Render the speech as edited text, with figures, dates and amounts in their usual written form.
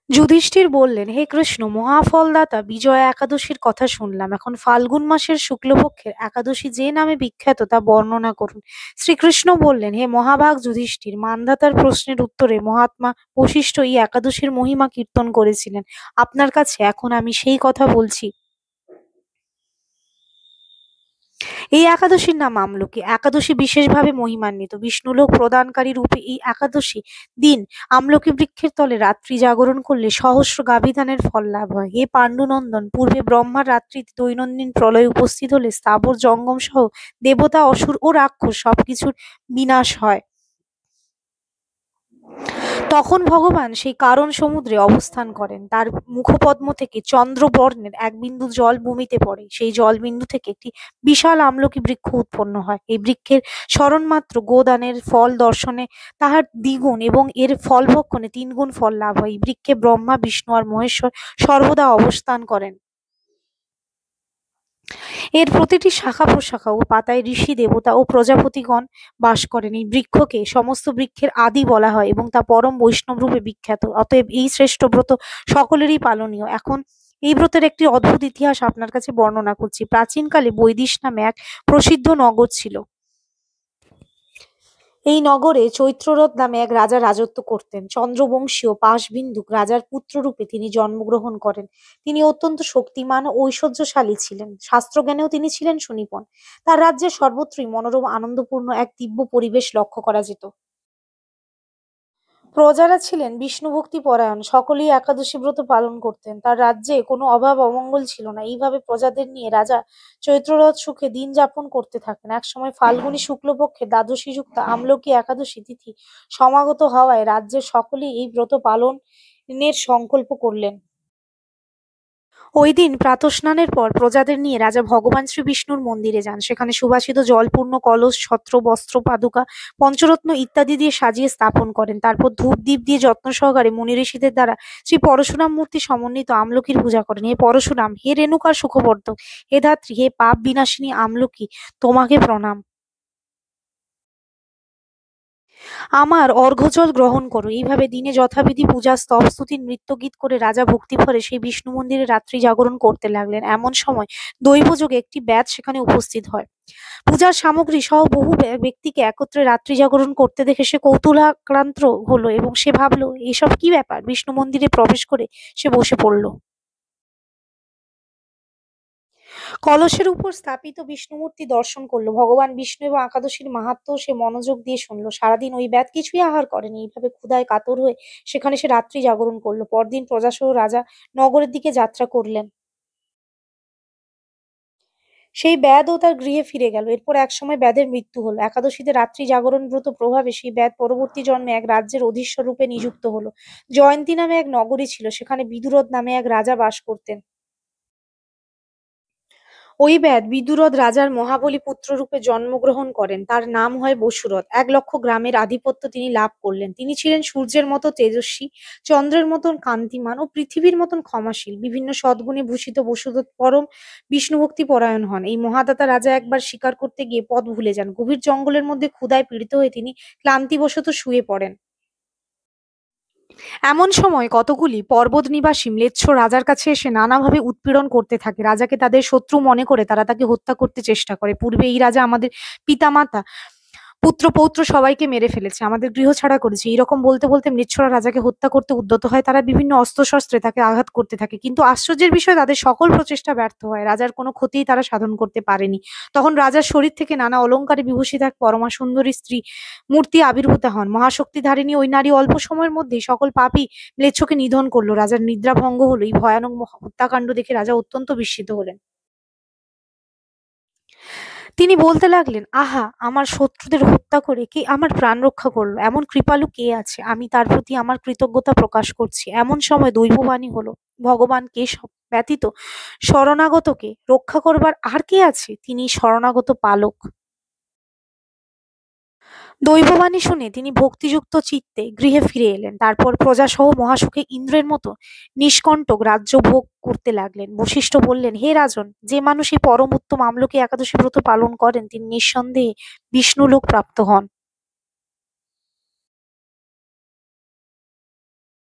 যুধিষ্ঠির বললেন, হে কৃষ্ণ, মহাফলদাতা বিজয়া একাদশীর কথা শুনলাম। এখন ফাল্গুন মাসের শুক্লপক্ষের একাদশী যে নামে বিখ্যাত তা বর্ণনা করুন। শ্রীকৃষ্ণ বললেন, হে মহাভাগ যুধিষ্ঠির, মান্ধাতার প্রশ্নের উত্তরে মহাত্মা বশিষ্ঠ এই একাদশীর মহিমা কীর্তন করেছিলেন। আপনার কাছে এখন আমি সেই কথা বলছি। এই একাদশীর নাম আমলকি একাদশী। বিশেষভাবে মহিমান্বিত। বিষ্ণুলোক প্রদানকারী রূপে এই একাদশী দিন আমলকি বৃক্ষের তলে রাত্রি জাগরণ করলে সহস্র গাভীদানের ফল লাভ হয়। হে পাণ্ডুনন্দন, পূর্বে ব্রহ্মার রাত্রিতে দৈনন্দিন প্রলয় উপস্থিত হলে স্থাবর জঙ্গম সহ দেবতা, অসুর ও রাক্ষস সবকিছুর বিনাশ হয়। তখন ভগবান সেই কারণ সমুদ্রে অবস্থান করেন। তার মুখপদ্ম থেকে চন্দ্রবর্ণের এক বিন্দু জল ভূমিতে পড়ে। সেই জলবিন্দু থেকে একটি বিশাল আমলকি বৃক্ষ উৎপন্ন হয়। এই বৃক্ষের স্মরণমাত্র গোদানের ফল দর্শনে তাহার দ্বিগুণ এবং এর ফল ভক্ষণে 3 গুণ ফল লাভ হয়। এই বৃক্ষে ব্রহ্মা, বিষ্ণু আর মহেশ্বর সর্বদা অবস্থান করেন। এর প্রতিটি শাখা প্রশাখা ও পাতায় ঋষি, দেবতা ও প্রজাপতিগণ বাস করেন। এই বৃক্ষকে সমস্ত বৃক্ষের আদি বলা হয় এবং তা পরম বৈষ্ণব রূপে বিখ্যাত। অতএব এই শ্রেষ্ঠ ব্রত সকলেরই পালনীয়। এখন এই ব্রতের একটি অদ্ভুত ইতিহাস আপনার কাছে বর্ণনা করছি। প্রাচীনকালে বৈদিশ নামে এক প্রসিদ্ধ নগর ছিল। এই নগরে চৈত্ররথ নামে এক রাজা রাজত্ব করতেন। চন্দ্রবংশীয় পাশবিন্দুক রাজার পুত্ররূপে তিনি জন্মগ্রহণ করেন। তিনি অত্যন্ত শক্তিমান ও ঐশ্বর্যশালী ছিলেন। শাস্ত্রজ্ঞানেও তিনি ছিলেন সুনিপুণ। তার রাজ্যে সর্বত্রই মনোরম আনন্দপূর্ণ এক দিব্য পরিবেশ লক্ষ্য করা যেত। প্রজারা ছিলেন বিষ্ণুভক্তি পরায়ণ, সকলেই একাদশী ব্রত পালন করতেন। তার রাজ্যে কোনো অভাব অমঙ্গল ছিল না। এইভাবে প্রজাদের নিয়ে রাজা চৈত্ররথ সুখে দিন যাপন করতে থাকেন। একসময় ফাল্গুনী শুক্লপক্ষের দ্বাদশী যুক্ত আমলকি একাদশী তিথি সমাগত হওয়ায় রাজ্যের সকলেই এই ব্রত পালনের সংকল্প করলেন। ওই দিন প্রাতঃস্নানের পর প্রজাদের নিয়ে রাজা ভগবান শ্রী বিষ্ণুর মন্দিরে যান। সেখানে সুবাসিত জলপূর্ণ কলস, ছত্র, বস্ত্র, পাদুকা, পঞ্চরত্ন ইত্যাদি দিয়ে সাজিয়ে স্থাপন করেন। তারপর ধূপ দ্বীপ দিয়ে যত্ন সহকারে মুনি ঋষিদের দ্বারা শ্রী পরশুরাম মূর্তি সমন্বিত আমলকির পূজা করেন। হে পরশুরাম, হে রেণুকার সুখবর্ধক, হে ধাত্রী, হে পাপ বিনাশিনী আমলকি, তোমাকে প্রণাম। আমার অর্ঘ্যজল গ্রহণ করো। এইভাবে দিনে যথাবিধি পূজা, স্তব, স্তুতি, নৃত্যগীত করে রাজা ভক্তিভরে সেই বিষ্ণু মন্দিরে রাত্রি জাগরণ করতে লাগলেন। এমন সময় দৈবযোগে একটি ব্যাধ সেখানে উপস্থিত হয়। পূজার সামগ্রী সহ বহু ব্যক্তিকে একত্রে রাত্রি জাগরণ করতে দেখে সে কৌতূহলাক্রান্ত হলো এবং সে ভাবলো, এসব কি ব্যাপার। বিষ্ণু মন্দিরে প্রবেশ করে সে বসে পড়ল। কলসের উপর স্থাপিত বিষ্ণুমূর্তি দর্শন করলো। ভগবান বিষ্ণু এবং একাদশীর মাহাত্ম্য সে মনোযোগ দিয়ে শুনলো। সারাদিন ওই ব্যাধ কিছুই আহার করেনি। এইভাবে ক্ষুধায় কাতর হয়ে সেখানে সে রাত্রি জাগরণ করলো। পরদিন প্রজাসহ রাজা নগরের দিকে যাত্রা করলেন। সেই ব্যাধ ও তার গৃহে ফিরে গেল। এরপর একসময় ব্যাধের মৃত্যু হলো। একাদশীতে রাত্রি জাগরণ ব্রত প্রভাবে সেই ব্যাধ পরবর্তী জন্মে এক রাজ্যের অধীশ্বর রূপে নিযুক্ত হলো। জয়ন্তী নামে এক নগরী ছিল। সেখানে বিদুরথ নামে এক রাজা বাস করতেন। ওই ব্যাধ বিদুরথ রাজার মহাবলী পুত্ররূপে জন্মগ্রহণ করেন। তার নাম হয় বসুরথ। 1,00,000 গ্রামের আধিপত্য তিনি লাভ করলেন। তিনি ছিলেন সূর্যের মতো তেজস্বী, চন্দ্রের মতন কান্তিমান ও পৃথিবীর মতন ক্ষমাশীল। বিভিন্ন সদ্গুণে ভূষিত বসুরথ পরম বিষ্ণুভক্তি পরায়ণ হন। এই মহাদাতা রাজা একবার শিকার করতে গিয়ে পথ ভুলে যান। গভীর জঙ্গলের মধ্যে ক্ষুধায় পীড়িত হয়ে তিনি ক্লান্তিবশত শুয়ে পড়েন। এমন সময় কতগুলি পর্বতনিবাসী ম্লেচ্ছ রাজার কাছে এসে নানাভাবে উৎপীড়ন করতে থাকে। রাজাকে তাদের শত্রু মনে করে তারা তাকে হত্যা করতে চেষ্টা করে। পূর্বে এই রাজা আমাদের পিতামাতা, পুত্র পৌত্র সবাইকে মেরে ফেলেছে, আমাদের গৃহ ছাড়া করেছে। এইরকম বলতে বলতে ম্লেচ্ছরা রাজাকে হত্যা করতে উদ্যত হয়। তারা বিভিন্ন অস্ত্রশস্ত্রে তাকে আঘাত করতে থাকে, কিন্তু আশ্চর্যের বিষয় তাদের সকল প্রচেষ্টা ব্যর্থ হয়। রাজার কোনো ক্ষতিই তারা সাধন করতে পারেনি। তখন রাজার শরীর থেকে নানা অলংকারে বিভূষিত এক পরমা সুন্দরী স্ত্রী মূর্তি আবির্ভূত হন। মহাশক্তিধারিণী ওই নারী অল্প সময়ের মধ্যেই সকল পাপী ম্লেচ্ছকে নিধন করলো। রাজার নিদ্রা ভঙ্গ হলো। এই ভয়ানক হত্যাকাণ্ড দেখে রাজা অত্যন্ত বিস্মিত হলেন। তিনি বলতে লাগলেন, আহা, আমার শত্রুদের হত্যা করে কে আমার প্রাণ রক্ষা করলো, এমন কৃপালু কে আছে, আমি তার প্রতি আমার কৃতজ্ঞতা প্রকাশ করছি। এমন সময় দৈববাণী হলো, ভগবান কেশব ব্যতীত শরণাগতকে রক্ষা করবার আর কে আছে, তিনি শরণাগত পালক। দৈববাণী শুনে তিনি ভক্তিযুক্ত চিত্তে গৃহে ফিরে এলেন। তারপর প্রজাসহ মহাসুখে ইন্দ্রের মতো নিষ্কণ্টক রাজ্য ভোগ করতে লাগলেন। বশিষ্ঠ বললেন, হে রাজন, যে মানুষ এই পরম উত্তম আমলকি একাদশী ব্রত পালন করেন তিনি নিঃসন্দেহে বিষ্ণুলোক প্রাপ্ত হন।